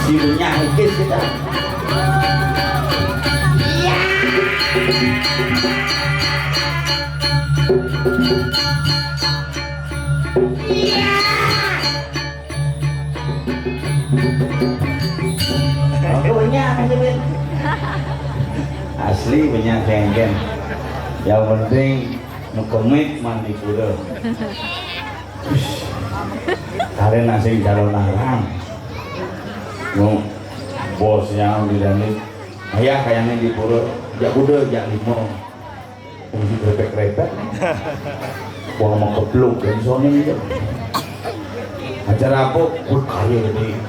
Silunya hikis kita. Iya. Iya. Oke, banyak asli banyak kengken. Yang penting mukemit mandi pura. Karena nasi calon larang. Bosnya bilangin ayah kayaknya di pura jak udah jak limo fungsi repek-repek gua mau keblok dan soalnya gitu acara apa gua kaya jadi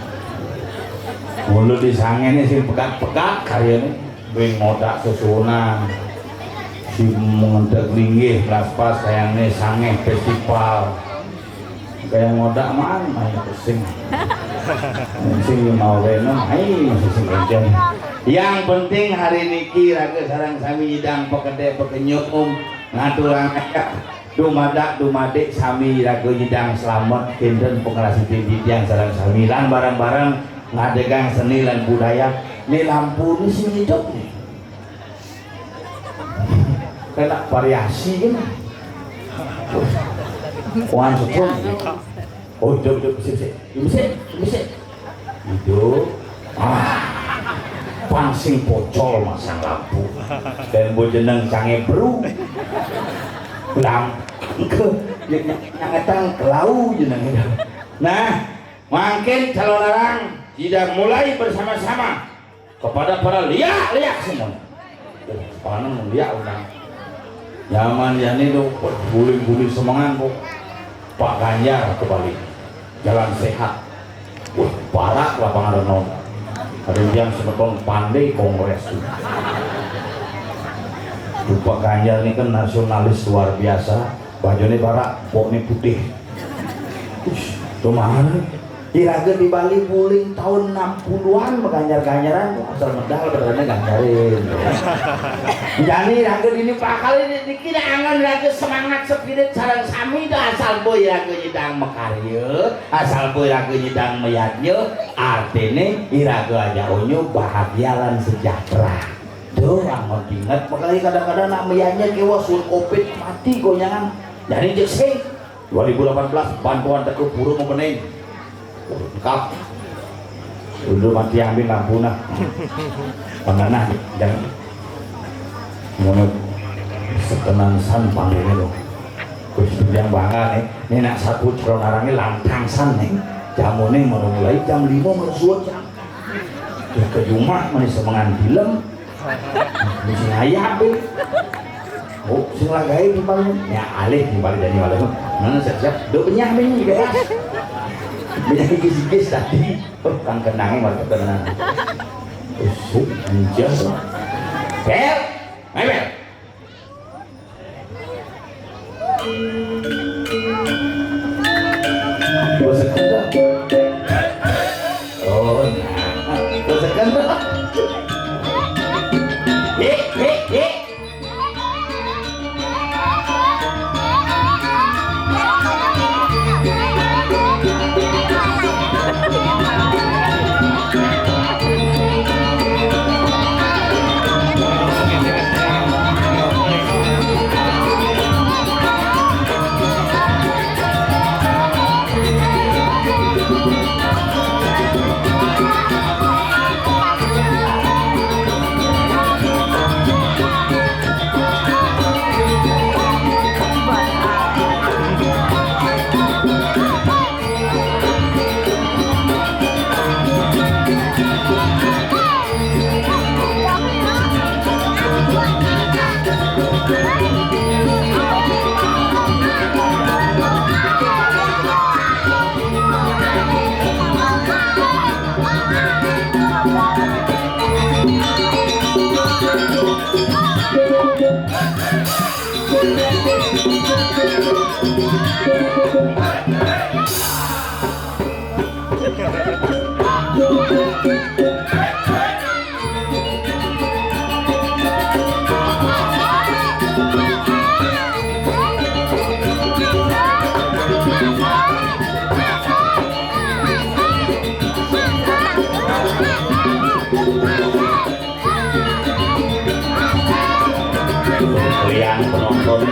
mulu disangen sih pekat-pekat kaya nih bing ngodak susunan si mengendak linggih pas kayaknya sange festival kayak ngodak mana main pusing sing mau reno masih sing kenceng. Yang penting hari niki raga sareng sami hidang pekede pekenyut ngaturan dumadak dumadik sami raga hidang selamat kinten pengrasi tinggi yang sareng sami lan barang-barang ngadegang seni lan budaya ini lampu ini sing hidup nih kena variasi kan kuan sepun. Oh, hidup bisik. Itu pangsing pocol masang lampu. Dan bojeneng cange bru. Lampu nyangetang kelau jeneng. Nah, makin calon larang tidak mulai bersama-sama kepada para liak semua. Panen liak udah. Zaman yani tuh buli-buli semangan kok. Pak Ganjar kembali jalan sehat. Parah lapangan Renon. Ada yang sebetulnya pandai kongres. Pak Ganjar ini kan nasionalis luar biasa. Bajunya barak, pokoknya putih. Cuma Iraga di Bali puling tahun 60-an Ganjar-ganjaran asal medal berarti ganjarin. Jadi Iraga ini pakal ini dikira angan Iraga semangat sepirit sareng sami itu asal boy Iraga nyedang mekarya, asal boy Iraga nyedang meyatnya, artinya Iraga aja onyo bahagia dan sejahtera. Doang mau diingat, makanya kadang-kadang nak meyatnya kewa sur covid mati gonyangan. Jadi jekse 2018 bantuan teguh burung memening. Lengkap dulu mati ambil lampu nah pengenah dan mau sekenan san panggilnya loh kucing yang bangga nih nak satu calon arangnya lantang san nih jamunya mulai jam 5 menuju jam dia ke rumah manis semangan film mesti ayam oh sing lagai di paling ya alih di paling dari malam mana siap-siap do penyah ini guys Minyak gis-gis tadi. Oh, kang kenang warga tenang. Usuk anjas. Bel, bel. Bosan kan? Oh, bosan kan? Kalian penonton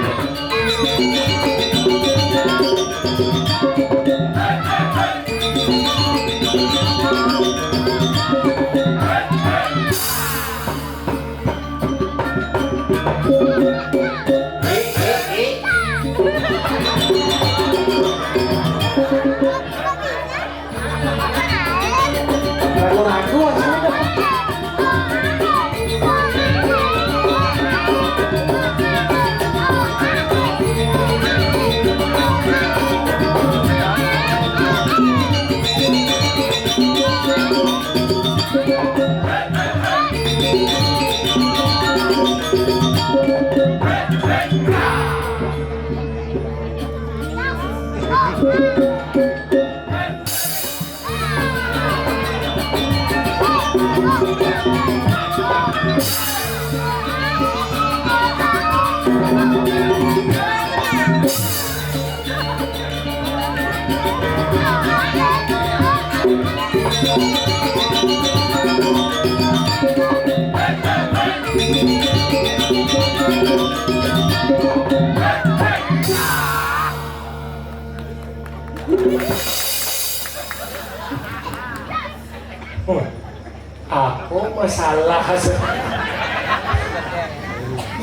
Aku masalah.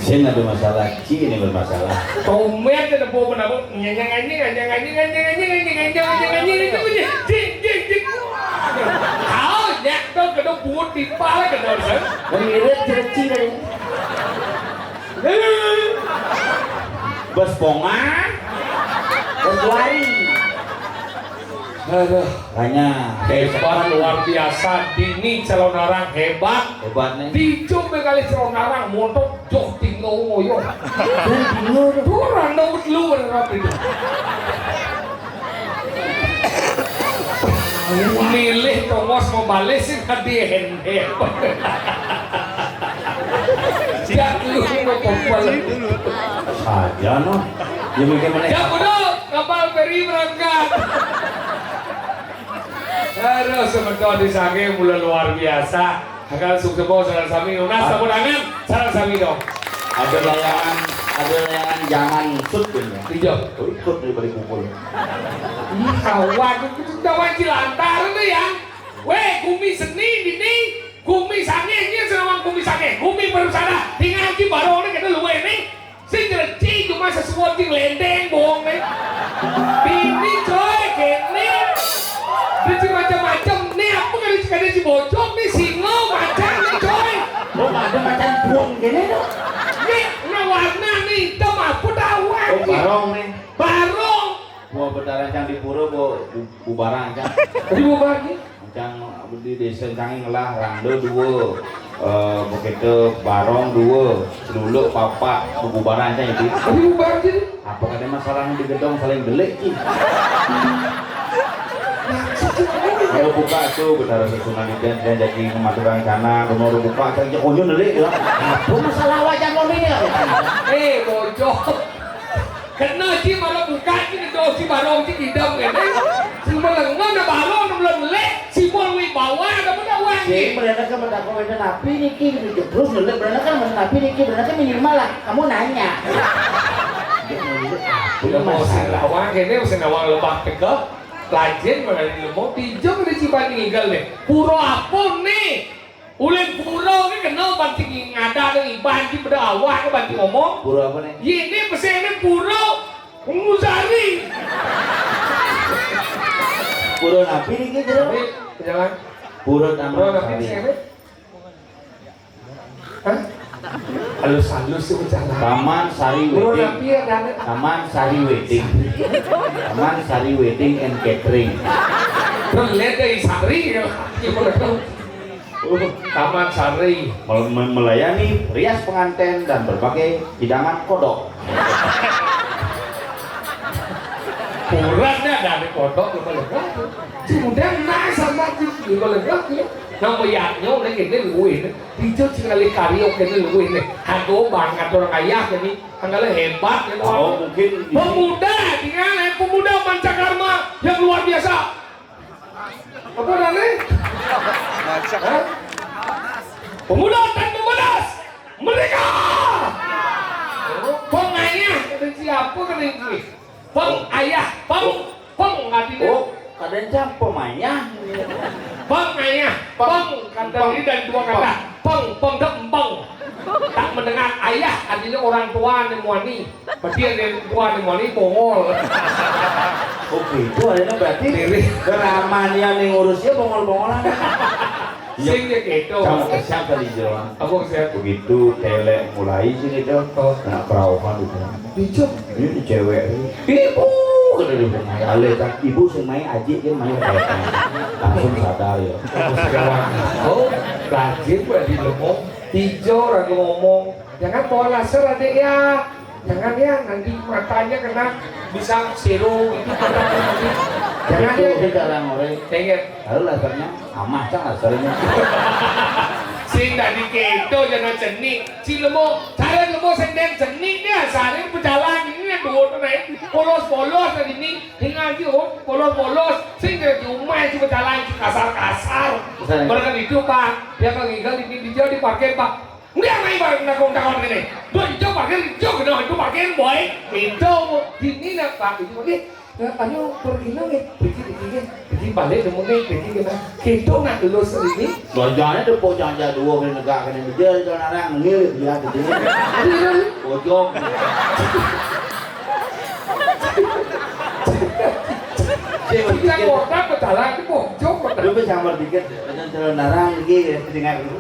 saya nggak ada masalah, Ci ini bermasalah. Tomet ada bawa penabuk kau jatuh ke dalam buat di pala ke dalam sana. Mengirit cerci dari bos pongan, bos lari. Aduh, Hanya hebat luar biasa. Dini calon orang hebat. hebatnya. Dijo kali calon orang montok jok tinggal ngoyo. Dan bingung. Turun dong lu rapi. Milih Thomas mau balesin hati hende. Jak lu mau kompal. Saja no. Ya bagaimana? Jak udah kapal feri berangkat. Aduh, sementara di sange mulai luar biasa. Akan sukses bawa saran sami. Unas saburangan saran sami dong. Ada layangan jangan sud kan ya. Hijau. Ikut dari balik kumpul. Ih, kawan, itu kawan cilantar itu ya. Weh, gumi seni ini, gumi sange ini sama gumi sange. Gumi baru sana, tinggal di barong kita lu ini. Sing jeleci cuma sesuatu yang lendeng bohong nih. Bini coy, gini. Dia macam-macam nih, apa kan ada si bocok nih, singo macam nih coy. Oh, ada macam buang gini dong. Nih, warna nih, hitam apa tahu Oh, barong nih. Barong. Buah berdarah yang di pura bubaran kan. Tadi bubar nih. Cang di desa canggih ngelah rando dua, begitu barong dua, dulu papa bubaran aja itu. Tadi bubar nih. Apa katanya masalahnya di gedong saling delik sih. Kalau buka tuh betara susunan itu dan jadi kematuran kana, kalau buka aja konyo delik ya. Apa masalah wajah lo ini ya? Bocor. Kena sih malah buka ini tuh si barong si hidam kan. Si melengah na barong na melek, si bol wibawa na mana wangi. Si berada kan mendapat wajah napi niki gitu. Terus delik berada kan napi niki berada kan minimal lah. Kamu nanya. Udah mau awang kene wis nawang lebak tegap. Lajen mana di lemot dijong di Cibanding Inggal nih. Puro apa nih? Ulen puro ni kenal banting ngada dengan banting pada awak ke banting ngomong. Puro apa nih? Ini pesennya puro Musari. Puro napi niki jero. Jangan. Puro Puro napi siapa? Hah? Halus-halus sih berjalan. Taman Sari Puro Wedding. napi ada. Taman Sari Wedding. Taman Sari Wedding and Catering. Terus lihat dari Sari ya. Taman Sari Melayani rias pengantin dan berbagai hidangan kodok. Kurangnya dari kodok lemah-lemah. Sudah nah sama si lemah-lemah. Nama yaknya oleh kene luwih. Dijauh sekali karyo kene luwih nih. Hago banget orang kaya ini. Anggale hebat ya. Oh mungkin pemuda tinggal pemuda Pancakarma yang luar biasa. Apa namanya? Pemuda dan pemudas mereka. Peng ayah kata siapa kata ini? Peng ayah, peng ngadine. oh kadang jam pemainnya. Peng ayah, peng kata ini dan dua kata. Peng tak mendengar ayah artinya orang tua nemuani. Berarti yang tua nemuani bongol. Oh gitu adanya berarti keramanian yang ngurusnya bongol-bongolan. Sing dia gitu. Kamu kesiap kali jalan. Aku saya Begitu tele mulai sini tuh, anak perawan itu. bijak. Ini cewek. Ibu kena dia main ale tak ibu sing main aji dia main langsung sadar ya. Oh, rajin buat di lemong. Hijau ragu ngomong. Jangan bawa laser adek ya. Jangan ya nanti matanya kena bisa seru itu nanti. Jangan Itu ya. sekarang orang. Ingat. Lalu lasernya amah cang lasernya. Sing dari keto jangan jenik. Si lemo, cara lemo senden jenik dia sehari berjalan ini yang dua naik polos-polos tadi ini tinggal di polos-polos. Sing dari rumah itu berjalan kasar-kasar. Mereka itu pak, dia kalau tinggal di jauh di parkir pak. Nggak main bareng nakong-nakong ini. Tuh hijau parkir hijau kena itu parkir boy. Hijau ini nak pak itu ni. Ayo pergi lagi, pergi balik demunnya, pergi kena. Kita nak lulus ini. Belanjanya tuh pojok aja dua kali negak kali dia itu orang ngil dia gitu. Pojok. Kita kota berjalan di pojok. Lu bisa samar dikit dengan jalan narang lagi dengar dulu.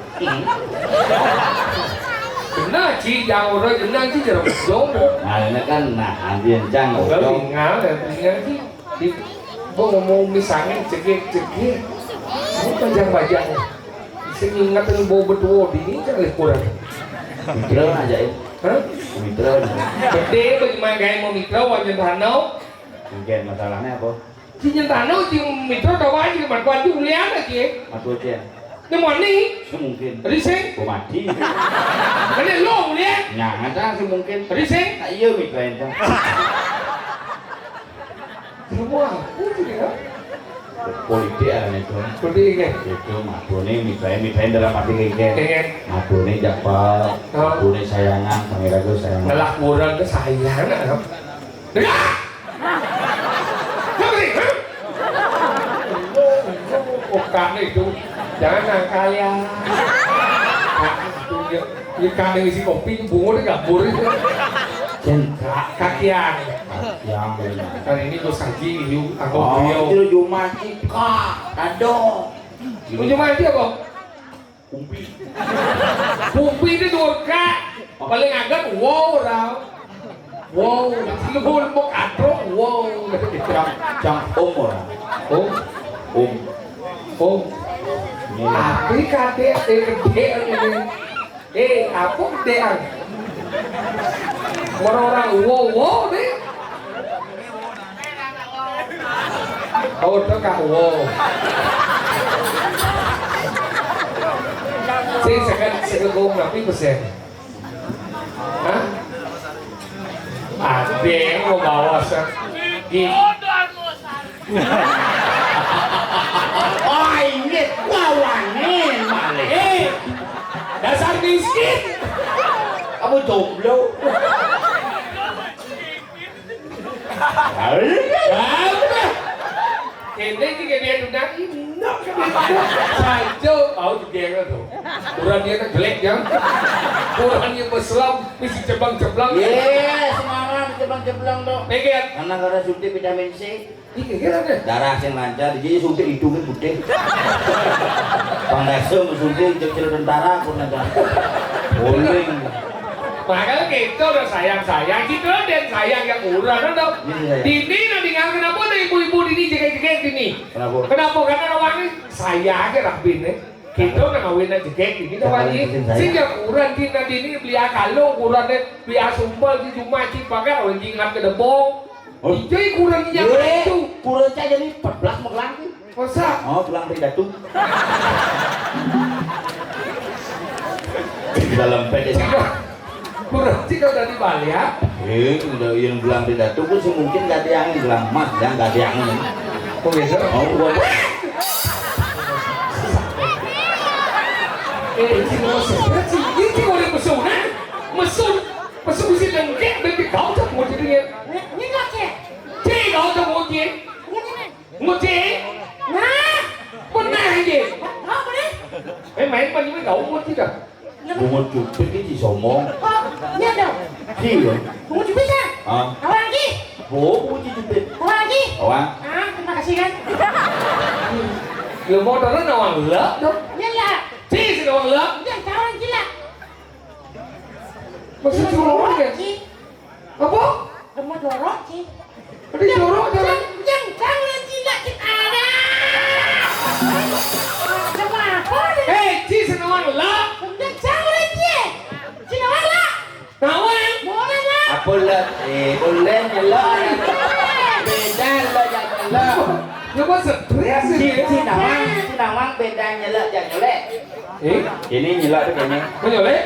Benar sih, yang orang jenang sih jarang jomblo. Nah ini kan nah anjing cang Enggak pojok. tinggal dan tinggal sih. Di gua ngomong misalnya cekik. Ini panjang bajanya. Bisa ingat dengan bau berdua di ini kan lebih kurang. Mitra ajaib. Hah? Mitra. Gede bagaimana gaya mau mitra wajan tanau. Mungkin masalahnya apa? Si tanau si mitra tahu aja kemana gua tuh lihat lagi. Atau dia? Nemon nih. Mungkin. Rising. Gua mati. Kan lo lihat. Jangan cang sih mungkin. Rising. Iya mitra itu. Semua aku tuh ya. Politik ada itu. Seperti ini. Itu mabune mitra dalam arti kayak Dengan mabune jakpal, mabune sayangan, pangeran gue sayangan. ngelak kurang ke sayang kan. Dengar. Ngerti? Bukan itu. Jangan nakal ya. Ikan yang isi kopi bunga dia gabur itu. Kakian. Yang Kali ini gue saji hiu aku oh, beliau. itu cuma cika, kado. Cuma dia kok. Kumpi. Kumpi itu durka. Paling agak wow raw. Wow, lembut katrok. Wow. Cang ora. Om. Tapi kadek gede ini. Apa gedean? Orang-orang wow deh. Oh, itu kak wow. Saya berapa persen? Hah? Ada yang mau bawa Oh, ini wawane malah. Dasar miskin. Kamu jomblo. Kende juga dia udah enak saja mau juga tuh. Kurang dia kan jelek ya. Kurangnya Islam mesti ceblang-ceblang. Semangat ceblang-ceblang dong. Pegang. Karena suntik vitamin C. Iya kira deh. Darah yang lancar, jadi suntik hidungnya gede. Bang Deso suntik kecil tentara pun ada. Boling. Makanya kita udah sayang-sayang gitu dan sayang yang kurang dong. Dini nanti nggak kenapa ada ibu-ibu dini jegek-jegek ini. Kenapa? Karena orangnya saya aja rabin nih. Kita udah ngawin aja jegek ini tuh wajib. Sehingga kurang dini beli akalung kurang deh beli asumpel di rumah cipakai orang jingat ke debong. Jadi kurangnya itu. Kurang aja nih 14 mau lagi. Masa? Oh, pulang dari Datuk. Di dalam pede. Kurang sih kalau dari Bali ya. Udah yang bilang di Datuk sih mungkin gak ada yang bilang mas, ya gak ada yang ini. Oh gitu? Oh, buat. Ini orang mesuna, mesun sih lengkap dari kau tak mau jadi. Ini nggak cek. Cek kau tak mau jadi. Mau cek? Nah, Pernah aja. oh boleh. Main apa ni kau mau tidak? Bunga cupit ini somong. Oh, iya dong. Iya. Tunggu cupit ya. Ah. Awal lagi. Bunga cupit. Awal lagi. Awang. Ah, terima kasih kan. Lu mau taruh nawang lek dong? Iya lah. Sih nawang lek. Iya, kawan gila. Masih jorok ya? Apa? Rumah dorok sih. Ada jorok jalan. Yang kawan gila kita ada. Sama apa deh? Sih nawang lek. Yang kawan dia. Cina wala. Nawang. Boleh lah. Apa lah? Boleh nyelok. Beda lah yang nyelok. Lu mau stres Si nawang beda nyelok yang nyelek. Ini nyelok tuh kayaknya. Menyolek?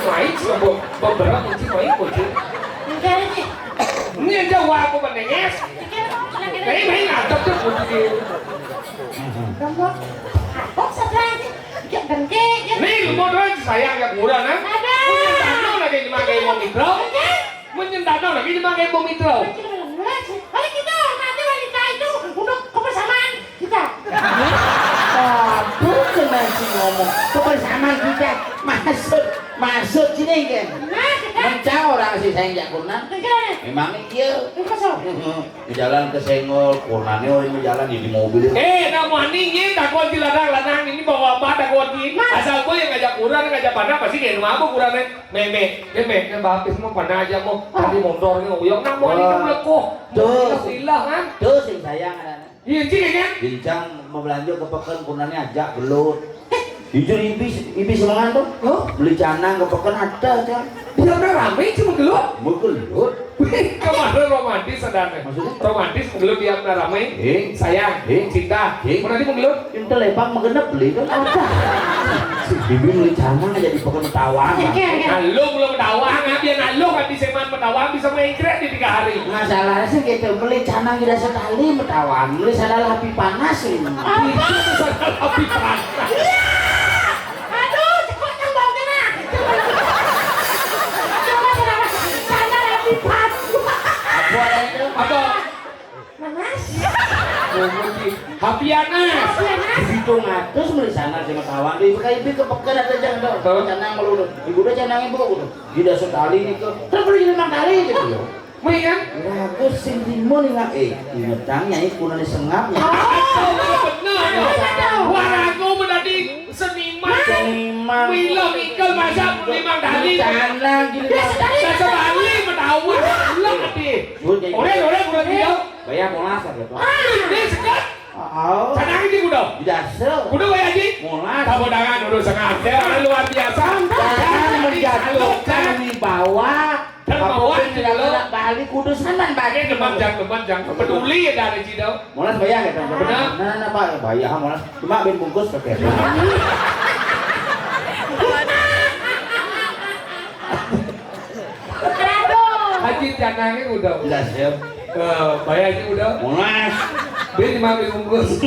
Main sih beberapa kunci main kunci. Enggak aja. Ini aja wah aku mendenges. Main ngadep tuh kunci. Kamu apa lagi? Jangan gede. Nih lu mau doang sayang yang kurang kan? Ada. Menyendano lagi dimakai mau mitro. Menyendano lagi dimakai mau mitro. Ayo kita nanti wanita itu untuk kebersamaan kita. Aduh, masih ngomong kebersamaan kita. Maksud sini kan? Nah, kita. Mencang orang sih sayang jak kurnan. Kita. Memangnya dia Kosong. di jalan kesenggol, kurnannya orang di jalan di mobil. Nama ningin tak kunci ladang ini bawa apa tak kunci. Asal gue yang ngajak kurang ngajak panah pasti kayak rumah aku kurangnya. Meme, bapis mau panah aja mau tadi motornya uyang nak mau ini kan lekoh. Tuh, Silah kan? tuh sih sayang ada. Iya sih kan? Bincang mau belanja ke pekan kurnannya ajak belut. Jujur ibis semangat tuh. Beli canang ke pekan ada aja. Dia udah rame cuma gelut. Belut. Kemarin romantis sebenarnya. Maksudnya? Romantis gelut dia udah rame. Sayang, cinta. Mau nanti mau gelut? Itu lebang mengenap beli kan ada. Bibi beli canang aja di pekan Tawang. Lu belum tawang, biar lu kan di seman metawang bisa main kredit di 3 hari. Masalahnya sih gitu beli canang tidak sekali metawang. Beli salah api panas ini. Itu salah api panas. Aduh, cepat yang bau kena. Coba sana lebih pas. Apa itu? Apa? Panas. Hapianas. Di situ ngatus beli sana sama kawan. Di ibu ke pekan ada jangan dong. Canang melulu. Ibu udah canang ibu udah. Tidak sekali nih ke. Terus beli 5 kali gitu. Main kan? Ragu sing timun ingat ingetangnya itu kuno sengapnya. Benar. Warago menjadi seniman. Seniman. Milo Mikel masa Limang dali. Canang gini. Dasar dali menawa. Lah ati. Ore kudu dia. Bayar molas gitu. Ini sekat. Oh. Canang ini kudu. Biasa. Kudu bayar ji. Molas. Kabodangan urus sengaja luar biasa. Jangan menjatuhkan wibawa. Apapun tidak ada balik kudu saman balik. Jangan peduli ya dari ji dong. Molas bayar gitu. Benar. Nah, Pak, bayar molas. Cuma ben bungkus pakai. Haji canangnya udah. Tidak siap. Bayarnya udah. Molas. Ben 5 bungkus.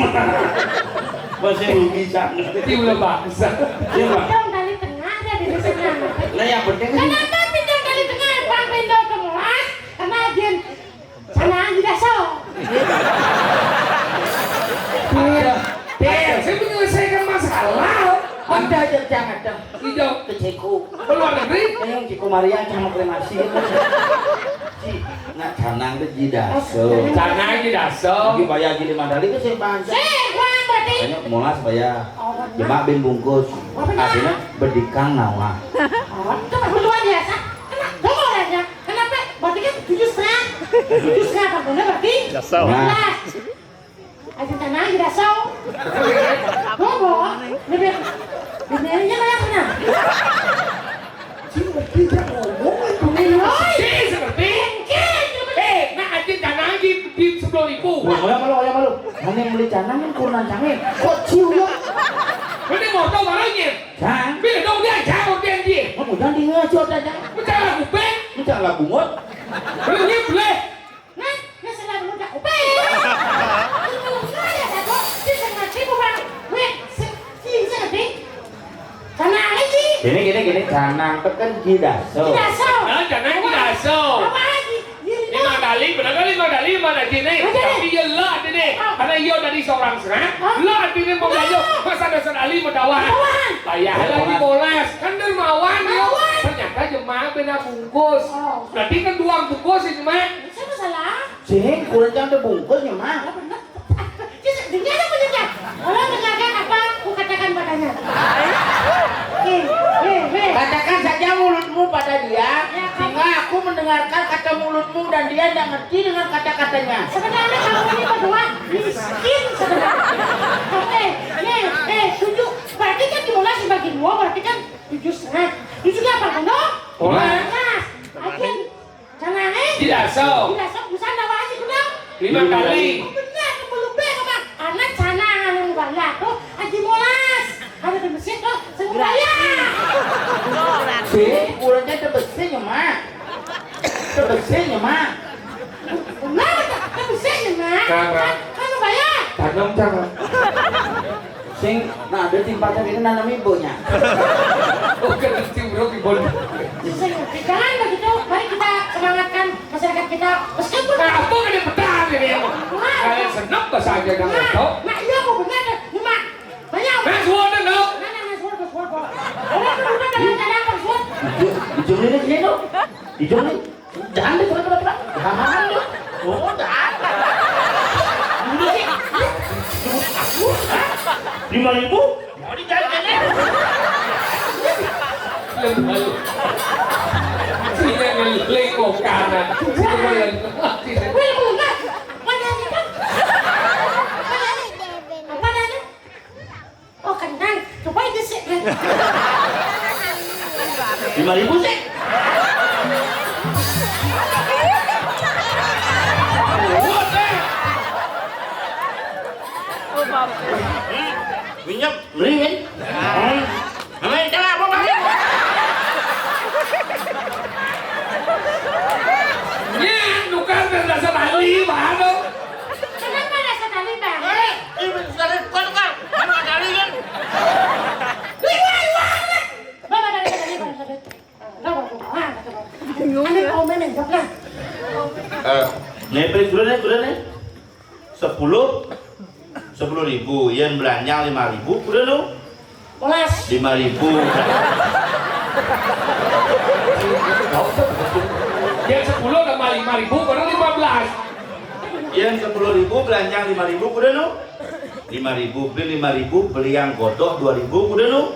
Masih rugi sana. Itu udah bangsa. Iya, Pak. Pinjam kali tengah ada di sana. Nah, yang penting Kenapa pinjam kali tengah Bang Bendo kemulas? Karena dia sana tidak so. Saya menyelesaikan masalah. Anda aja jangan dong. Hijau. Ke Ceko. Keluar negeri. Yang Ceko Maria sama kremasi. Nah, canang itu jidaso. Canang jidaso. Lagi bayar jadi mandali ke sih bangsa. Wah berarti. Banyak molas bayar. Cuma ben bungkus. Artinya berdikang nawa. Oh, itu mah luar biasa. Kenapa aja? Kenapa? Berarti kan 7,5. 7,5 Bang Bendo berarti. Nah, Aja tanah tidak so. Bobo, lebih lebihnya banyak mana? tidak ngomong itu. Si seperti. Nah anjing canang di 10.000. Yang malu. Hanya beli canang kan kurang canggih. Kok ciu ya? Ini mau tahu barangnya. Cang. Bila tahu dia cakap dia dia. Kamu jangan ngejot aja. Macam lagu band. Macam lagu ngot. Belum boleh. Nah, salah belum tak upah. Kalau saya satu, dia mati bukan. Weh, si sedih. Sana lagi. Gini, canang itu kan jidaso. Tidak so. Nah canang jidaso. Apa lagi? Lima kali, benar kali 5 kali mana sini? Tapi dia lah ini, karena ia dari seorang serang, lah ini mau belajar masa dasar Ali mendawan. Bayar lagi bolas, kan dermawan dia. Ternyata jemaah beda bungkus. Berarti kan 2 bungkus ini mah. Saya salah. Cing, kurang canggih bungkusnya mah. Dia ada punya. Orang dengarkan apa aku katakan padanya. Katakan saja mulutmu pada dia, sehingga aku mendengarkan kata mulutmu dan dia tidak ngerti dengan kata-katanya. Sebenarnya kamu ini berdua miskin sebenarnya. Oke, 7. Berarti kan dimulai dibagi 2, berarti kan 7,5. 7 apa kan dong? Bolas. Akhir, jangan Tidak so. Tidak sok bisa nawa aja kudang. 5 kali. Benar, kebulu apa? Anak sana yang bayar tuh, Haji Molas. Ada di mesin tuh, saya bayar. Cing, kurangnya terbesarnya mah. Terbesarnya mah. Benar, ada mesinnya mah. Kan bayar. Tanam jangan. Cing, nah ada tempatnya ini nanam ibunya. Oke, nanti bro kibon. Jangan begitu, mari kita semangatkan masyarakat kita. Meskipun Nah, apa kan yang petang ini? Kalian senang bahasa aja kan tahu? Mak iya kok benar, Mak. Banyak. Nah, semua ada tahu. Orang udah kadang-kadang bersuat. Dijumlin ini sini tuh. Dijumlin. Jangan deh, terang. Jangan deh. Oh, jangan. Udah sih. 5.000? Mau dijajanin? Lalu. Sini ngeleng kok kanan. Wih, bukan. Mana ini kan? Apa nanya? Oh, kandang. Coba itu sih. 5.000 sih? Minyak, beli kan? Amin, jangan apa banget. Ya, bukan dasar ahli, mana? Kenapa rasa tali bang? Ini dari kau kan? Mana kali kan? Bawa dari tadi bang. Bawa. Ada komen yang jawab lah. Nih, sudah nih. 10.000, yang belanja 5.000, udah lu? Bolas. 5.000. Yang 10 tambah 5.000 baru 15. Yang 10.000 belanja 5.000, udah lu? 5.000, beli 5.000, beli yang godoh 2.000, udah lu?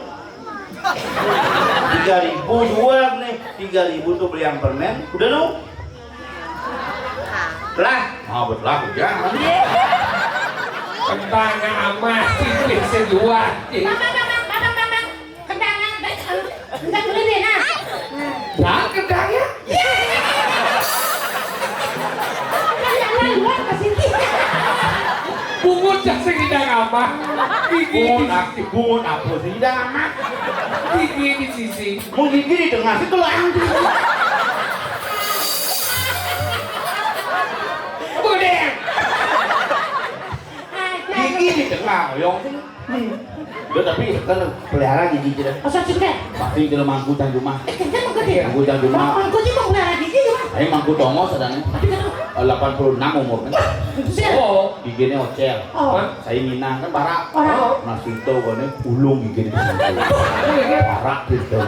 3.000 jual nih, 3.000 tuh beli yang permen, udah no? Lah, mau berlaku jangan. Kentangnya amat, cilik sejuan. Bang, kendangan, enggak boleh deh, nah. Nah, kentangnya? Kendangan luar ke sini. Bungut yang segidang amat. Bungut apa sih? Tidak amat. Gigi di sisi. Mau gigi di tengah situ lah. Budeng. Gigi di tengah, yang sih. Udah tapi kan pelihara gigi kita. Masa juga? Pasti kita mangku dan rumah. Kan mau gede. Mangku dan rumah. Mangku sih mau pelihara gigi juga. Ayo mangku tongo sedang Tapi kan 86 umur kan. itu sih. Oh. Giginya ocel. Oh. Saya Minang kan barak. Barak. Nah situ kan ulung gigi di sana. Barak gitu.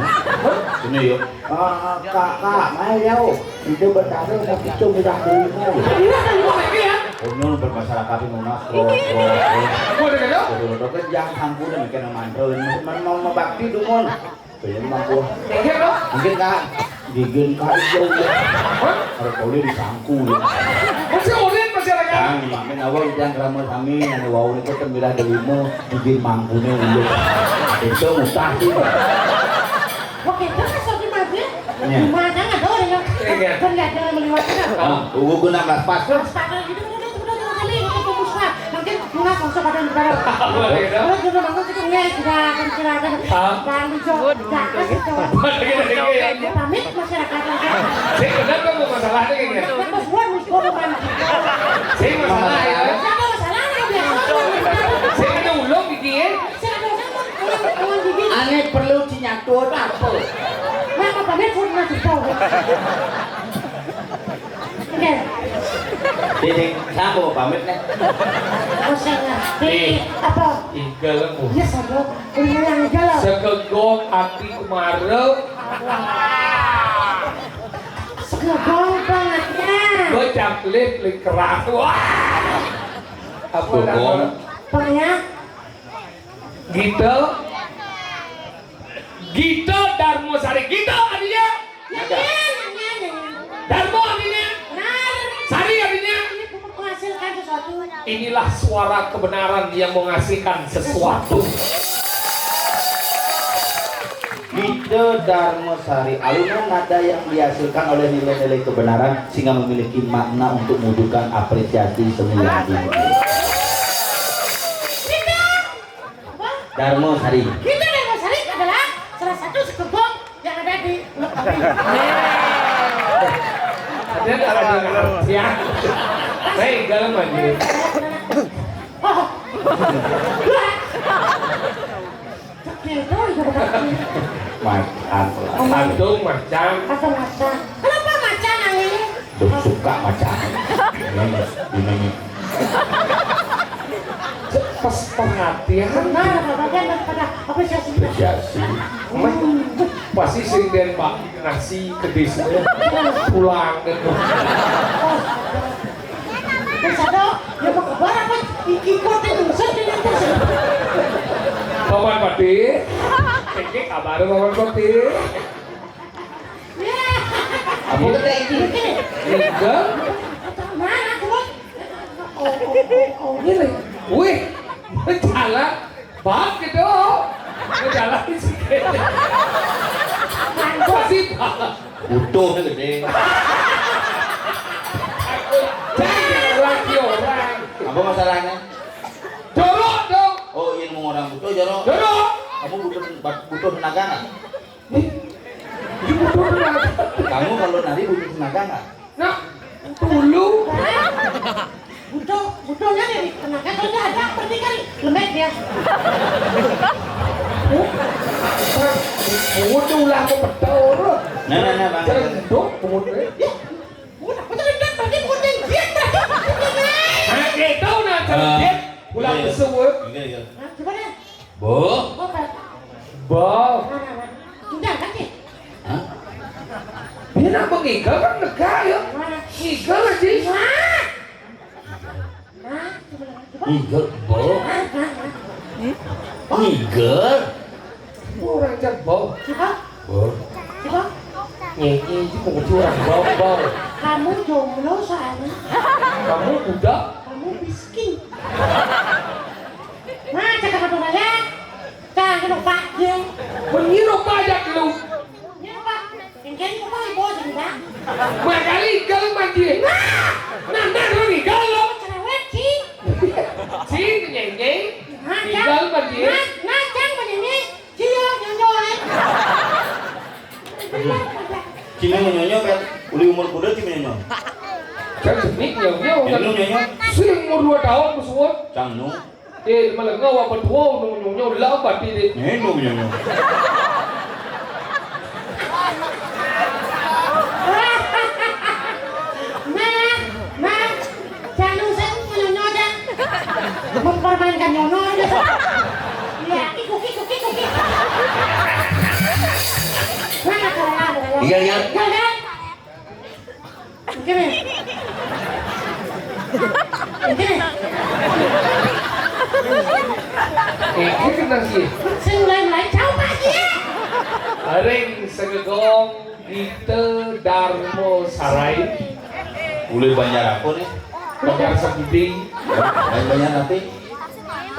Ini yuk. Kak, main jauh. Itu bertanya mau itu mudah dulu. Iya kan lu lagi ya. Unul bermasyarakat munas. Budeng itu? Udah kan yang sangku dan bikin mantul. Mau bakti dumon. Pengen mampu. Kengkek lo? Mungkin kak gigin kak jauh. Kalau kau dia disangku. Masih ulin masyarakat. Kang, makin awal yang ramai kami yang wow itu kan bila delimo gigin mangkunya ulun. Itu mustahil. Oke, terus soal maghrib. Iya. Gimana enggak tahu ya. Kan enggak ada yang melewati. Tunggu guna nggak pas tuh. Astaga, itu udah kali itu musnah. Nanti guna langsung pada negara. Budeng itu? Terus juga mangkuk itu ya kira-kira Bang Lujo. Jangan gitu. Budeng itu. Pamit masyarakat. Saya kenapa mau masalahnya kayak gini? Pas buat mesti korupan. Saya masalah ya. Siapa masalahnya biasa. Saya kena ulung gigi ya. Siapa orang gigi. Aneh perlu cinyatu apa? Mama pamit pun masih tahu. Oke. Ding, siapa mau pamit nih? Bosannya. Apa? Tinggal mu. Ya saja. Ini yang jalan. Sekegong hati kemarau. Segagong bangetnya. Gue caklit keras. Wah. Apa namanya? Pokoknya Gitu. Gitu Darmosari. Gitu adinya. Darmo adinya. Sari adinya. Ini menghasilkan sesuatu. Inilah suara kebenaran yang menghasilkan sesuatu. Gide Darmosari, alunan nada yang dihasilkan oleh nilai-nilai kebenaran sehingga memiliki makna untuk menunjukkan apresiasi seni yang tinggi. Darmosari. Kita Darmosari adalah salah satu sekegong yang ada di Pulau Kami. Ada dengar ya. Saya dalam aja. Oh. Gitu, itu bukan. Macan. Antum macam Apa macan? Kenapa macan ini? Suka macan. Ini. pas perhatian. Benar, bagian daripada apresiasi. Apresiasi. Pasti sering dari Pak ngasih ke desa pulang gitu. Pesado, ya mau ke barat kan? Ikut itu, sedih itu. Paman Pati, ini kabar Paman Pati. Apa kata ini? Tinggal, Mana tuh? ini, wih, jalan, bang gitu, jalan di sini. Pasti bang. Utuh gede. Jangan lagi orang. Apa masalahnya? Jorok dong, Oh, ilmu orang butuh jorok. jorok. Kamu butuh tenaga nggak? Kamu kalau nari butuh tenaga nggak? Nah, dulu Butuhnya dari tenaga kalau nggak ada berarti kan lembek dia. udah lah aku betul. Nah, bang. Cendok putih. Udah, betul lembek berarti putih dia berarti putihnya. Nah, kita udah cendek. Pulang ke sewet. Nah, gimana? Bu. Apa? Bang, Mana? Sudah kan sih? Hah? ini nak mengigal kan negara ya. Mana? Ngigal aja. Nah, Nigel, bu. nah. Nigel. Orang aja bau. Siapa? Oh. Siapa? Nyanyi itu mau curang bau. Kamu jomblo soalnya. Kamu budak. Kamu miskin. Nah, cakap apa ya? Cakap apa dia? Mengira pajak lu. Ya pak, yang kini apa ibu cerita? Makali kalau mati. Nah lagi kalau. Cerewet sih. Si nyanyi. Tinggal mati. Ngacang menyanyi. Dia nyanyi. Cina nyonyo kan uli umur kuda cina nyonyo. Kan senik nyonyo. Ini nyonyo. Sing umur 2 tahun musuh. Cangnu. Malah ngawa berdua nyonyo lambat ini. Ini nyonyo. Mempermainkan nyono aja. Ya, kiku. Mana kalau Iya. Gagal. Gini. Kena sih. Sing mulai coba aja. Aring segegong Gita Darmo Sarai. Uli banyak apa nih? Banyak segiting. Banyak nanti.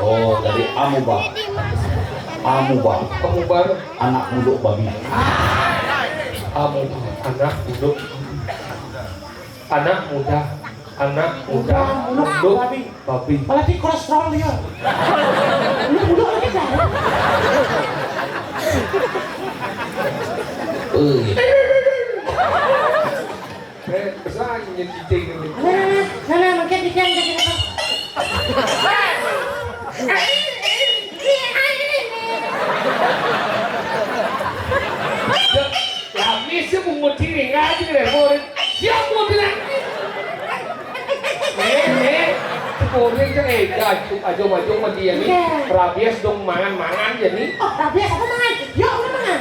Oh, dari Amuba. Kamu baru Anak muduk babi. kamu anak muda muduk babi. Apalagi kolesterol dia. Lu lagi kan? Bisa jadi citing ini. Nah, makin dikit. Habis sih mau tiring aja deh, siap mau bilang. Kuring kan aja maju dia nih. Rabies dong mangan jadi. Oh, rabies apa mangan? Ya, udah mangan.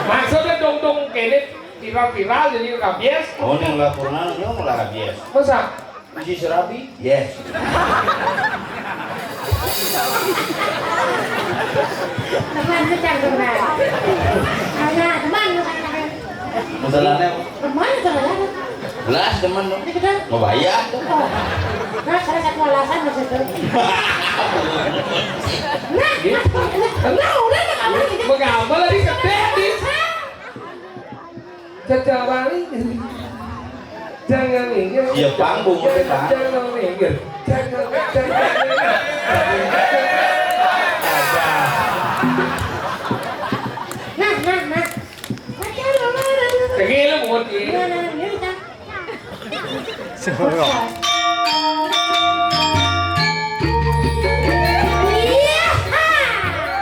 Maksudnya dong kene viral jadi rabies. Oh, yang laporan ini malah rabies. Masa? Isi serabi? Yes. Teman kejar teman. Ada teman. Masalahnya apa? Teman teman. Belas teman dong. Kita Mau bayar? nah, salah satu alasan di situ. Nah, udah kamu ini. Mengapa lagi kedek? Caca balik. Jangan minggir. Iya panggung udah Pak. Jangan minggir. Jangan. Nah. Kegila mau di.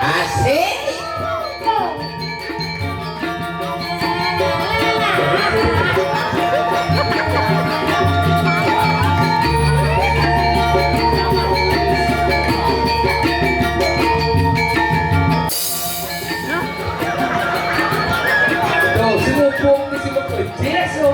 Asik. Tuh, semua pun di sini kerja so.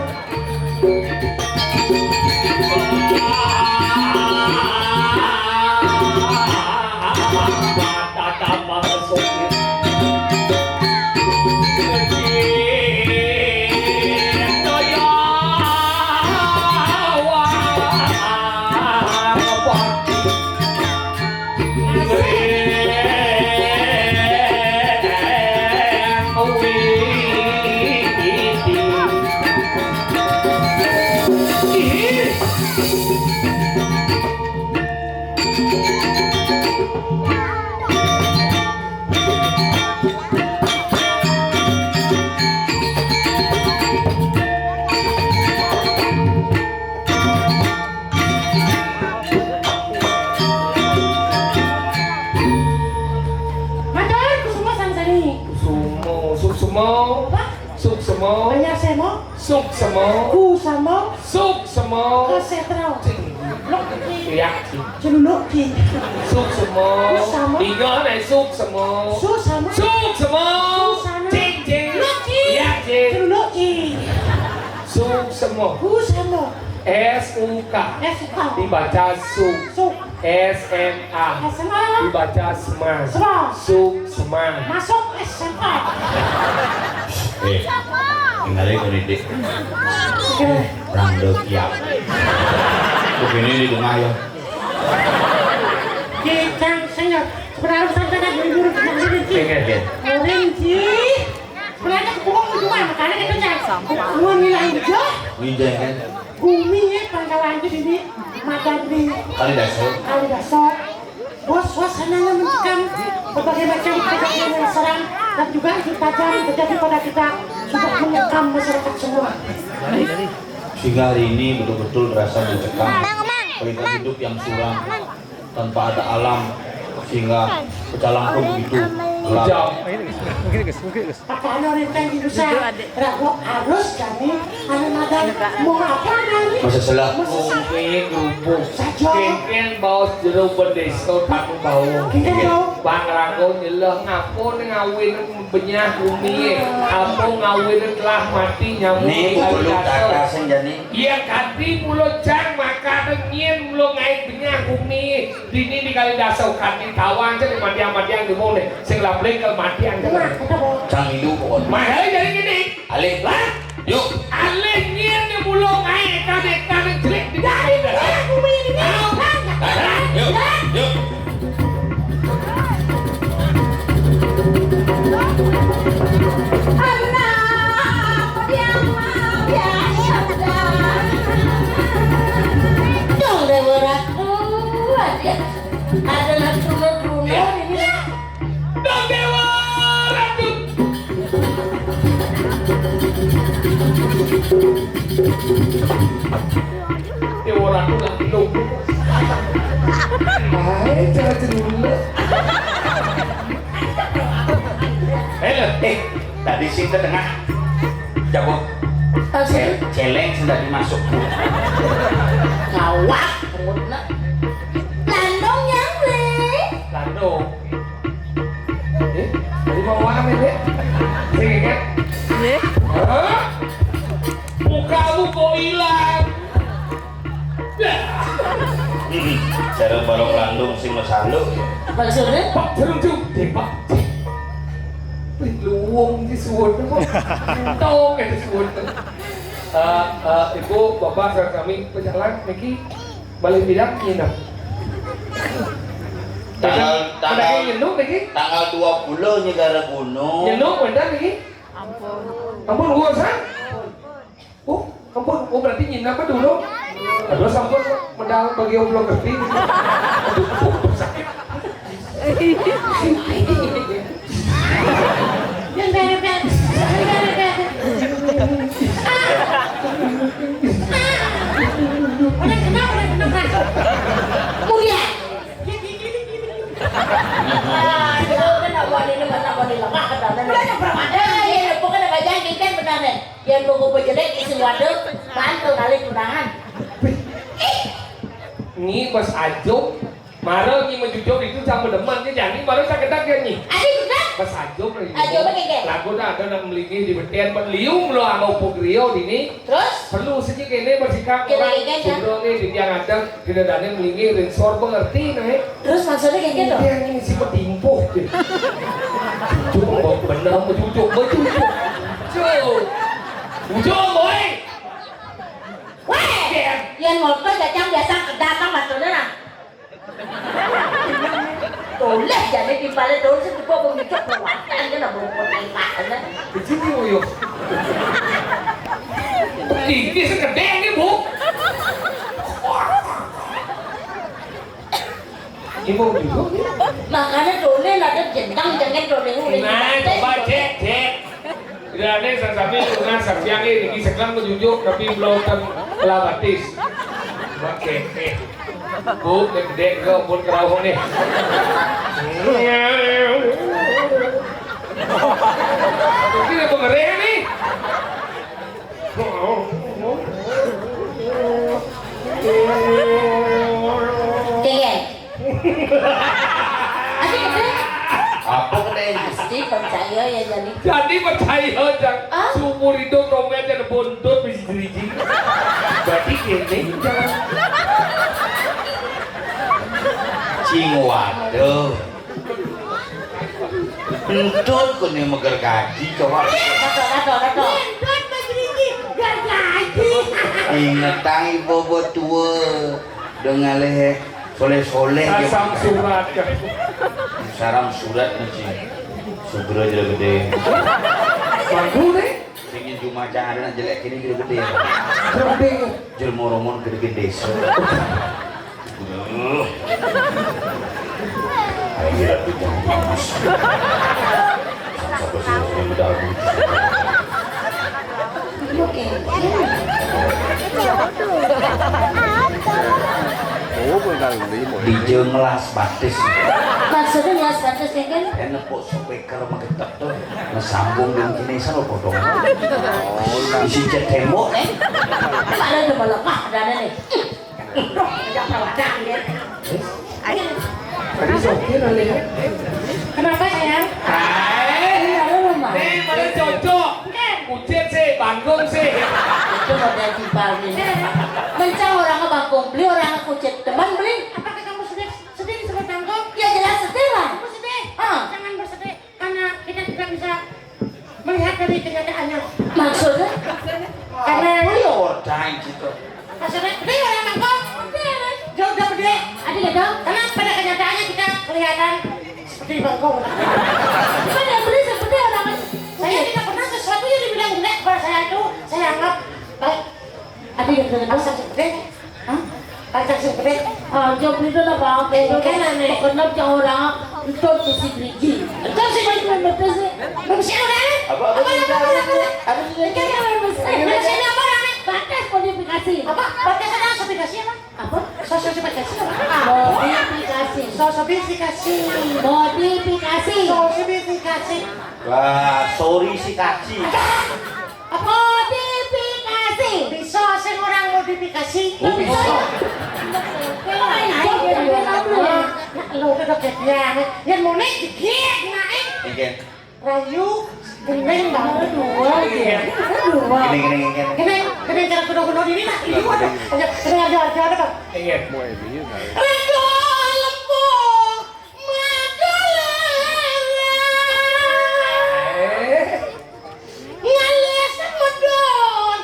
Banyak semo, Suk semua. ku sama, Suk semua. kasetral, lok ki, Iya. celuluk ki, Suk semua. Sama. Tiga nih suk semua. su sama, Suk semua. sana. Cing cing. Lok ki, Iya cing. celuluk ki, Suk semua. ku sama, SUK. suka, Dibaca suk. su, SMA. SMA. Dibaca Sema. Sema. Sema. Masuk SMA. Tinggalin ko didik. Rando kiap. Begini di tengah ya. Kita saya sebenarnya sampai ada guru Pengen. Orange. Sebenarnya kurang cuma makanya kita jangan. Gua nilai aja. Winjeng kan. Bumi ya pangkalan di sini. Makan di Kali dasar. kali dasar. Bos suasananya mencekam. Berbagai macam kejadian yang seram dan juga isu tajam terjadi pada kita sudah mengekam masyarakat semua. Sehingga hari ini betul-betul terasa mencekam. Kualitas hidup yang suram tanpa ada alam, sehingga pecalang pun begitu gelap. Jam. Pakaian orang yang bisa ragu harus kami madan mau apa nanti Masa selah. Mungkin kerupuk. Saja. Kengken bawa jeruk pedes kau takut bau. Kengken bau. Bang Rago nyelah ngapo ngawin benyah bumi. Apa ngawin telah mati nyamuk. Nih bulu kata senjani. Iya kanti mulo jang maka dengin mulo ngait benyah bumi. Dini di kali dasau kanti tawang jadi matiang di mone. Sing lablek ke matiang. Nah, kita bawa Cang hidup pokoknya. Mahal jadi gini. Alih. Lah, Yuk. alih nyen di mulo ngait kadek jelek di daerah. bumi ini Yuk. Yuk. ada natruno ini Dong Dewa Ratu. Dewa Ratu lah belum. Hai, jangan dulu. Tadi sih ke tengah. Jago. Celeng sudah dimasuk. kawak pengutna landong yang le Lando. Tadi mau mana ini? Sini kan? Hah? Mukamu kok hilang? Cara balok landung sing masalu. maksudnya Pak jerung Pak. Luwung di suwun Pak. Tong di suwun. Ibu, bapak, saudara kami berjalan, Miki balik bilang nginep. Tanggal nyenuk Miki? Tanggal 20 Nyegara Gunung. Nyenuk benar Miki? Ampun gua san? Ampun, berarti nginep apa dulu? Aduh, sampun medal bagi om belum ngerti. Aduh, sakit. yang bebek udah kenapa mulia aduh kenapa ini kenapa lemah katanya udah berapa ya pokoknya baca kita benar deh yang buku jelek isi waduh bantu kali kurangan Ini Mas Ajo Maro nyi menjujur itu sama deman dia jadi baru saya kedak ya nyi. adik enggak Mas Ajo lagi. Ajo bagaimana? Lagu dah ada nak melingih di betian berliung lo ama upuk rio dini. terus Perlu saja kene bersikap Kene orang kan, ya? sundro nih di tiang ada di dadanya melingih rinsor pengerti nih. terus maksudnya kayak gitu Dia ini si petimpuh. Cukup benar mencucuk. Ujung boy. weh yang motor jajang biasa kedatang maksudnya nah boleh jadi di balik dulu sih gua memikir perwakilan kan belum perwakilan Di sini woyo. Ini segede ini bu. Ibu juga. makanya dulu ada jendang jangan dulu Nah, coba cek. Tidak ada sampai dengan saksiang ini sekarang menjunjuk tapi belum terlabatis. Oke. Bu, gede kau pun kerawang nih. Mungkin apa ngeri nih? Kengen adik gede Apa kedai? pasti percaya ya jadi Jadi percaya jang Ah? sumur itu dompet dan buntut bisa diriji. Berarti ini jangan. Cing waduh. Entut ku nih meger gaji coba. Entut bagi ini gak gaji. Ingetang ibu tua dengan leh soleh-soleh. Asam surat ya. Saram surat nih Sugro jadi gede. Bagus deh. Ingin cuma jangan ada jelek ini gede-gede. Gede. Jelmoromon gede-gede. Ayo lihat itu. Sampai sini udah Oke. Di ngelas batis. Maksudnya ya status kan? Enak kok speaker magetak tuh ngesambung dengan kinisan lo potong. Isi cat tembok nih. Ada coba lemah ada nih. Ada perawatan ya. Tadi sokir kali ya. Kenapa sayang? Hai. Ada lemah. Nih pada cocok. Kucing sih, bangkong sih. Itu model timbal ini. Mencang orang ngebangkong beli orang kucing teman beli. Apakah kamu sedih disebut bangkong? Ya jelas sedih lah. Kamu sedih? Jangan bersedih karena kita tidak bisa melihat dari kenyataannya. Maksudnya? Karena ya ordain gitu. maksudnya dia orang bangkong. Jauh gede. Ada nggak dong? Karena pada kenyataannya kita kelihatan seperti bangkong. Gimana yang beli seperti orang? Saya tidak pernah sesuatu yang dibilang jelek kepada saya itu saya anggap baik. Ada yang dengan pasang seperti, pasang seperti. Jawab itu lah bang. Kan aneh. Kenapa jangan orang itu sisi biji? Itu sih baju yang betul sih. Bersih orang. Apa? Bersih apa orang? Batas modifikasi. Apa? Batas ada modifikasi apa? Apa? Sosifikasi apa? Modifikasi. Sosifikasi. Modifikasi. Sosifikasi. Wah, sorry si kaci. Modifikasi. Bisa sing orang modifikasi. Oh, bisa. Lo udah kejadian. Yang mau naik dikit naik. Ingin. Rayu. Gendeng banget dua. Gini cara kuno-kuno ini nak. Itu ada. Gini ada. Ingin. Rego lempung. Ngalis medon.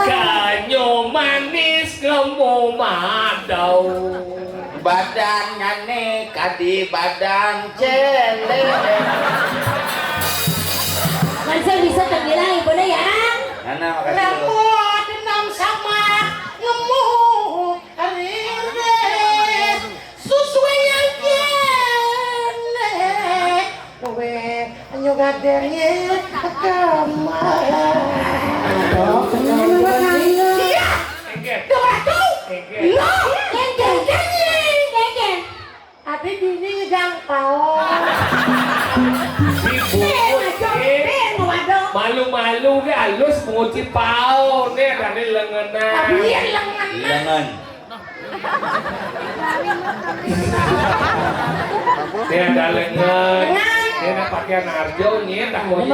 Kanyo manis kamu madau. Badannya nekat di badan cele. Kan saya bisa terbilang ibu ya. Nana makasih. Rambut enam sama ngemu arire sesuai yang kene. Kowe anyo gadenge kamar. Iya. Ingin. Doaku. Ingin. Lo, geng. Tapi dini ngejangkau. Malu-malu ke halus menguci pau nih ada lengan. Iya lengan. Lengan. Ini ada lengan. Ini ada pakaian arjo nih, tak mau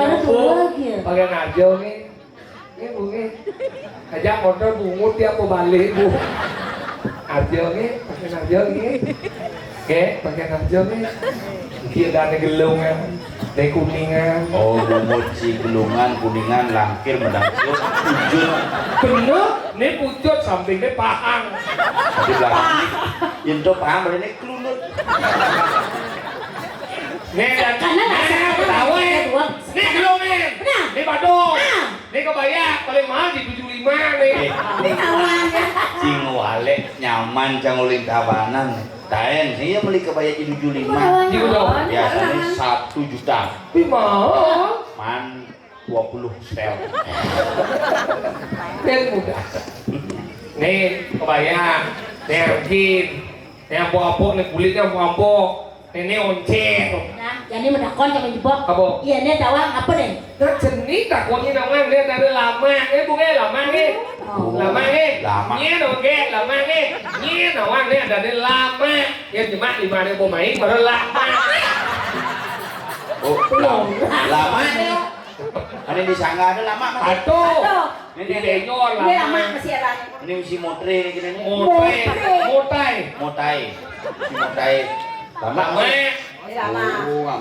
pakaian arjo nih. Ini bu nih. Ajak motor bungut dia mau balik bu. Arjo nih, pakaian arjo nih. Oke, pakaian arjo nih. Kita ada gelungan. Dari kuningan. Oh, lumut si gelungan, kuningan, langkir, mendangkir, ujung. Bener, ini pucuk sampingnya pahang. Di belakang ini, itu paham, ini kelunut. Nih dan tahu nih gelungan, nih badung, nih kebaya paling mahal di 75 nih. Cing wale nyaman canguling kawanan. Taen sih beli kebaya di 75. Gitu dong. Biasanya 1 juta. Tapi mahal. Man 20 sel. Dan mudah. Nih kebaya, nih angkin, nih ampok-ampok, nih kulitnya ampok-ampok. Ini onceng. Nah, jadi mendakon sama jebok. Apa? Iya, ini tawang apa deh? Nah, jenis takonnya namanya dia dari lama. Bukan lama nih. Lama nih. Lama. Nye dong ke, lama nih. Nye nawang nih dari lama. Ya cuma 5.000 main baru lama. Oh, lama nih. Ini disangga ada lama. Aduh. Aduh. Ini denyol lah. Ini lama masih ada. Ini si motre ini gini nih. Motai. Motai. Si motai. Lama. Ini lama.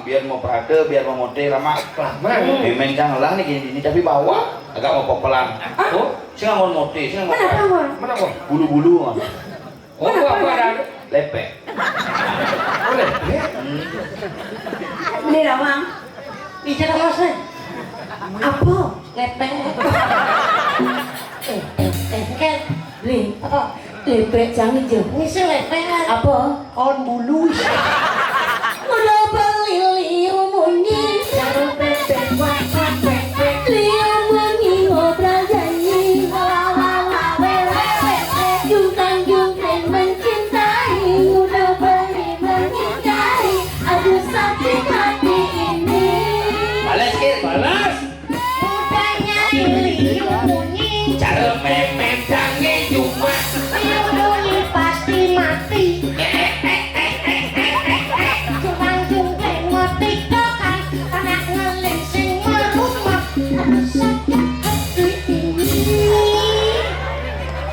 Biar mau perade, biar mau motre lama. Lama. Memang jangan lah nih gini tapi bawa agak mau pelan. Oh, sih nggak mau motre, sih nggak mau. Mana kamu? Mana kok? Bulu-bulu mah. Oh, apa ada? Lepek. Boleh. Ini lama. Bicara masuk. Apa? Lepek. Kan, Li. Apa? Lepek jangan jauh. Ini sih lepek. Apa? On bulu. Udah beli liu munyi. Jangan lepek wak lepek. Liu munyi ngobrol janji. Jungkang jungkang mencintai. Udah beli mencintai. Aduh sakit hati ini. Balas kir. Balas. Budanya liu munyi. Cara memet jange cuma. Liu munyi pasti mati. Jungkang jungkang mati kokan. Karena ngeling sing merumah. Aduh sakit hati ini.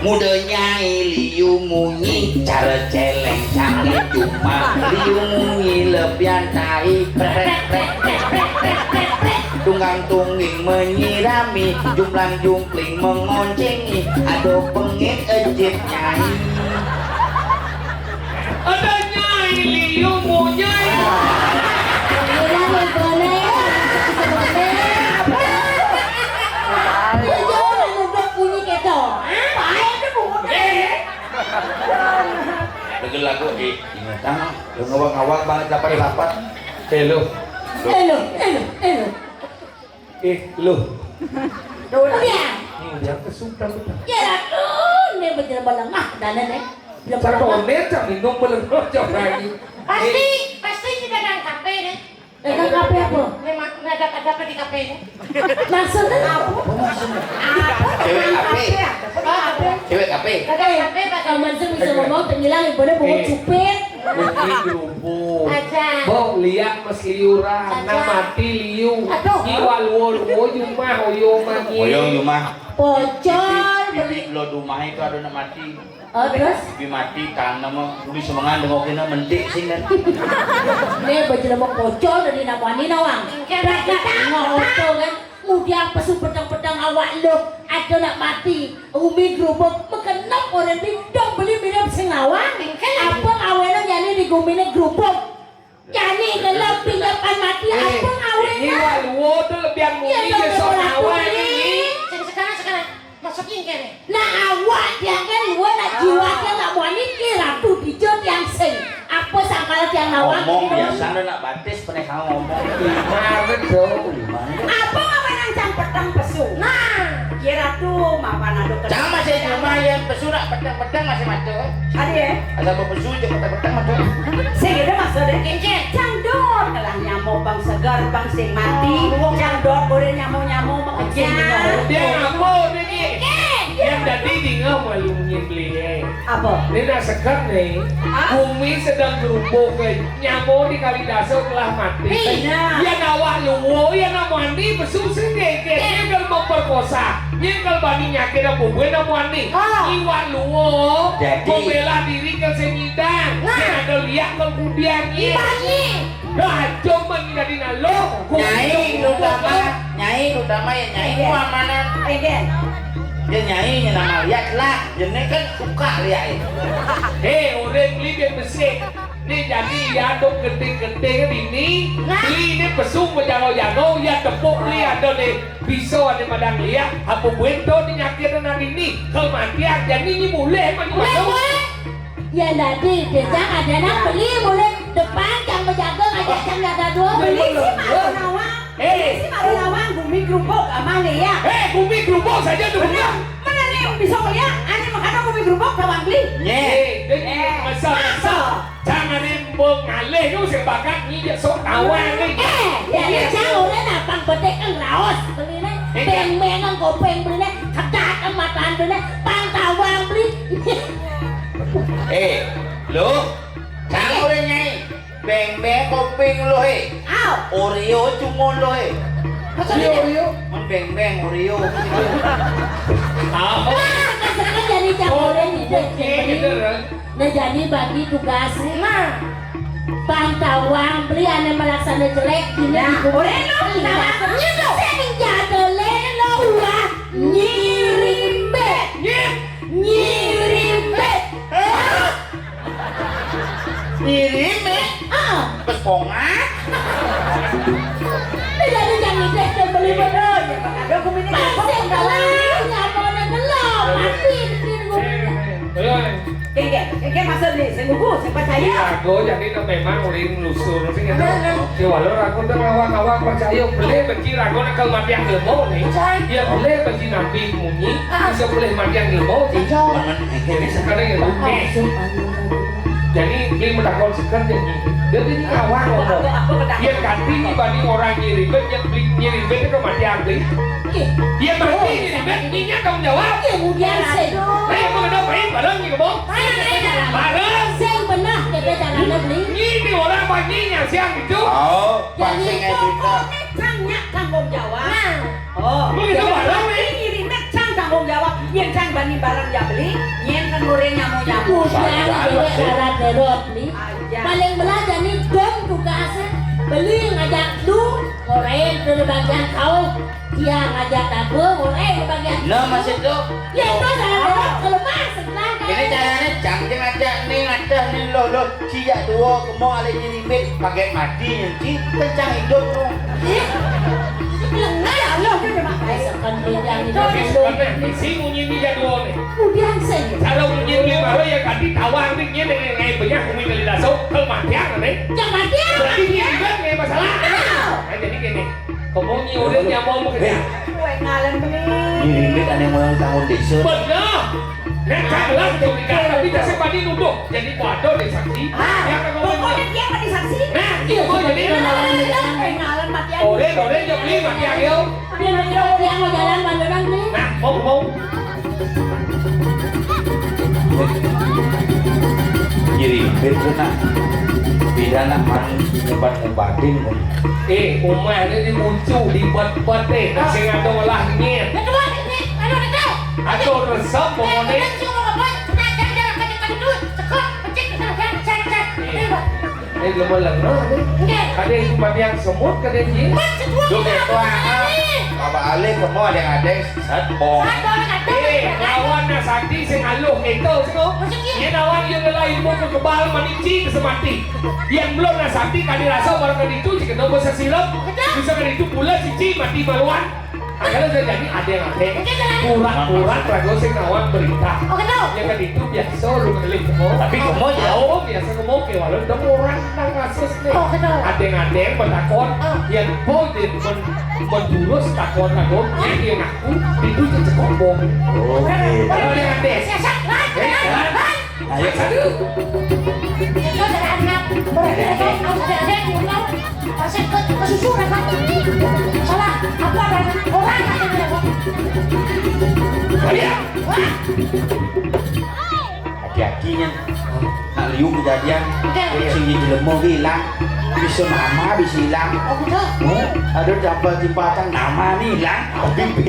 Mudanya liu munyi cara celeng canggih cuma liu munyi lebihan tai prek prek prek prek prek prek prek tunggang tunging menyirami jumlang jumpling mengoncengi aduh pengit ejit nyai Ada nyai liu mu nyai. Udah nih boleh. Jangan udah bunyi keto. Apa itu bu? Lagu lagu ingetang lu ngawak banget dapat Lu. Elo. Lu. Udah. Ini udah kesukaan betul. Ya tuh, nih berjalan balang ah, dan nih. Catonet cak minum belum cak lagi. Pasti kita dagang kafe nih. Dagang kafe apa? Memang ada apa di kafe ini? Maksudnya apa? Cewek kafe. Cewek kafe. Dagang kafe, kalau Mansur bisa ngomong, terbilang ibadah bawa cupit. Ini gerumbu. Aja. Bau liak mas liura, na mati liu. Aduh. Iwal wol yumah hoyo magi. Oyong rumah Pocol. bibi lo rumah itu ada nak mati Oh terus? bibi mati karena mah dulu semangat dengokin mendik sing kan Nih berjalan mau pocol dari namanya nawang. Kita ngoto kan. Kemudian pesu pedang-pedang awak lo ada nak mati umi gerobak mengenap orang ini dong beli minum singawang apa awalnya nyanyi di gumine gerobak nyanyi dalam pinjaman mati apa awalnya Iwal wol tuh lebih muni ke sonawan ini. sekarang masukin kene nah awak yang kan luar nak jiwa yang nak wani kira tuh dijot yang sing apa sangkala yang nawang ngomong biasa lo nak batis pernah kamu ngomong Mana dong? apa ngapain cang pedang pesu nah kira tuh mapan adu jangan masih cuma yang pesurak pedang-pedang masih macam ada ya asal pesu je pedang-pedang macam segede masuk deh kencet cangdor telah nyamuk bang segar bang sing mati cangdor boleh nyamuk-nyamuk mengejen Dia ngamu nih. Yang tadi tinggal malungin beli. apa? Ini nak sekat nih. Bumi sedang gerubuk nyamuk di kali dasar telah mati. Iya. Ya nawak luwo, ya nak mandi besul sedikit. Dia kalau memperkosa, dia kalau bani nyakit apa gue nak mandi. Iwak luwo, Jadi- membela diri ke senyidang. Dia ada lihat kemudian Ibani Nah, cuma kita di nalo. nyai utama ya nyai ku amanah again dia nyai nya nama lihat lah jenis kan suka lihat itu Orang beli dia besik. Ini jadi ya dong gede-gede ini. Beli ini pesung menjago-jago ya tepuk beli ada nih pisau ada madang liat. Apa buento ni nyakit dan ini kematian jadi ini boleh boleh ya tadi desa ada nak beli boleh depan yang menjaga ngajak yang ada dua beli sih malu nawang sih malu nawang bumi gerubuk aman ya bumi gerubuk saja tuh benar. mana nih bisa ngeliat aneh makanya bumi gerubuk kawan beli Masa jangan embong ngalih tu sebagai ni dia sok kawan ni. jadi jauh nih napang bedek ang raos beli nih beng-beng ang kopeng beli nih ketat ang mataan beli nih pantawang beli lo jangan udah nyai beng-beng koping lo aw Oreo cuma lo Rio. Beng-beng Oreo. Ah, Kan jadi jagoan gitu kan. Nah jadi bagi tugas nah pantauan beli ane melaksana jelek ini oreno namanya tuh senjata lelo wah nyirim bet nyirim bet Ngirim pespongat. jadi jangan deh beli bodoh ya ada kumini pasti kalah nggak mau ngelok pasti Kayak masa beli, saya gugu, saya percaya. Iya, aku jadi itu memang uling lusur sih gitu. Ya walau aku tuh ngawang-ngawang percaya beli benci ragu nak mati yang ilmu nih. Dia beli benci nabi munyi, bisa boleh mati yang ilmu. Jadi sekarang ya oke. Jadi beli mendakon sekarang jadi. Jadi ngawang ngomong. Dia ganti dibanding orang nyiribet, yang beli nyiribet itu mati yang beli. Dia mati nyiribet, ininya tanggung jawab. Kemudian saya Emang ada apa ini? Barang nih kebong. Barang. Saya benar kita jangan beli. Ini orang baginya siang itu. Oh, pasti Jadi berita. pokoknya tanggung jawab. Oh, Begitu barang nih. ngirimnya tanggung jawab. Yang can bani barang ya beli, yang kan gorengnya mau nyamu. Kemudian beli arah derot beli. Paling belajar nih dom tugasnya beli ngajak lu goreng dari bagian kau. Dia ngajak aku goreng di bagian. Nah, masih tuh. Ya itu salah kalau masuk lah. Ini caranya jangan aja nih lo cia dua kemo ale nyirimit pakai mati nanti kencang hidup lo. Lengah ya lo dia memang kan bidang itu. Tapi sebenarnya si munyi dia dua nih. Kemudian saya Kalau munyi beli baru ya ganti tawar nih dia dengan ngai banyak kumi kali dasau kematian nih. jangan dia. Berarti dia juga ngai masalah. Nah, jadi gini, kemunyi udah nyamuk mau kerja. Kue ngalan beli. Nyirimit ada yang mau tahun desa. Benar. Nek jelas tuh tapi tak sepadi nuduh. Jadi bodoh deh saksi. Yang ngomong. Pokoknya dia mah disaksi. Nah, itu jadi Ngalan mati aja. Ore jauh beli mati agil. Dia mau jalan banderan nih. Nah, mau. Nyirimit kena pidana man ngebat-ngebatin. Umah ini dimucu, dibuat-buat deh. Nasi ngado olahnya. Kedua ini, ayo kedua. Atau resep pokoknya. Lemah lengah deh. Ada yang cuma yang semut, ada yang ini. Duk itu apa ale kemo ada satbong. Lawan sakti sing aluh itu sih. Dia lawan yang lain mau ke kebal manici ke semati. Yang belum sakti kali rasa baru kali itu jika nombor sesilap bisa kali itu pula cici mati maluan. Akhirnya jadi ada yang kurang ragu sing lawan berita. Yang kan itu biasa lu ngelik kemo. Tapi kemo jauh biasa kemo ke walau ada orang nang kasus nih. Ada yang bertakon yang boleh menjurus takon dia ngaku itu cekobong. Kalau dia ada ayo satu. Hati-hatinya nak liu kejadian sing di lemo hilang bisa nama bisa hilang ada dapat simpatan nama nih hilang